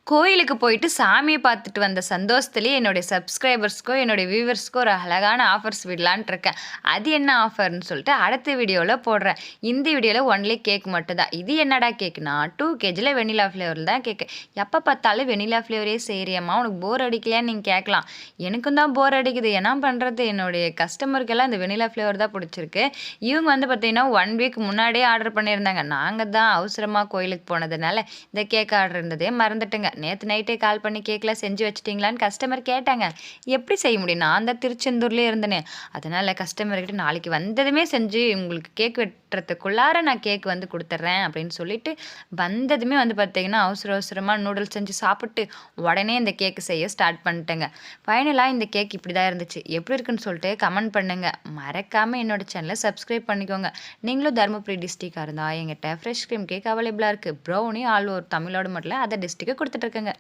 கோயிலுக்கு போயிட்டு சாமிய பார்த்துட்டு வந்த சந்தோஷத்திலேயே என்னுடைய சப்ஸ்கிரைபர்ஸ்க்கோ, என்னுடைய வியூவர்ஸ்க்கோ ஒரு அழகான ஆஃபர்ஸ் விடலான்ட்டு இருக்கேன். அது என்ன ஆஃபர்ன்னு சொல்லிட்டு அடுத்த வீடியோல போடுறேன். இந்த வீடியோல ஒன்லி கேக் மட்டும் தான். இது என்னடா கேக்குன்னா, 2 கேஜில வெண்ணிலா ஃப்ளேவர்ல தான் கேக்கு. எப்ப பார்த்தாலும் வெண்ணிலா ஃப்ளேவரே செய்றியேம்மா, உனக்கு போர் அடிக்கலையான்னு நீங்க கேட்கலாம். எனக்கும் தான் போர் அடிக்குது. என்ன பண்றது? என்னுடைய கஸ்டமருக்கெல்லாம் இந்த வெண்ணிலா ஃப்ளேவர் தான் புடிச்சிருக்கு. இவங்க வந்து பார்த்தீங்கன்னா, 1 வீக் முன்னாடியே ஆர்டர் பண்ணியிருந்தாங்க. நாங்க தான் அவசரமா கோயிலுக்கு போனதுனால, இந்த கேக் ஆர்டர் இருந்ததே மறந்துட்டேங்க. நேத்து நைட்டே கால் பண்ணி கேக்லாம் செஞ்சு வச்சுட்டீங்களான்னு கஸ்டமர் கேட்டாங்க. எப்படி செய்ய முடியும்? நான் தான் திருச்செந்தூர்லயே இருந்தேனே. அதனால கஸ்டமர்கிட்ட நாளைக்கு வந்ததுமே செஞ்சு உங்களுக்கு கேக் வெட்டுறதுக்குள்ளார நான் கேக் வந்து குடுத்துர்றேன் அப்படின்னு சொல்லிட்டு, வந்ததுமே வந்து பார்த்தீங்கன்னா, அவசர அவசரமா நூடுல்ஸ் செஞ்சு சாப்பிட்டு, உடனே இந்த கேக் செய்ய ஸ்டார்ட் பண்ணிட்டேங்க. ஃபைனலா இந்த கேக் இப்படி தான் இருந்துச்சு. எப்படி இருக்குன்னு சொல்லிட்டு கமெண்ட் பண்ணுங்க. மறக்காம என்னோட சேனல சப்ஸ்கிரைப் பண்ணிக்கோங்க. நீங்களும் தருமபுரி டிஸ்ட்ரிக்ட்டா இருந்தா என்கிட்ட ஃப்ரெஷ் கிரீம் கேக் அவைலபிளா இருக்கு. ப்ரௌனி ஆல் ஓவர் தமிழ்நாடு மட்டும் இல்ல, அதர் டிஸ்ட்ரிக்ட்க்கு குடுத்துட்டு இருக்கேங்க.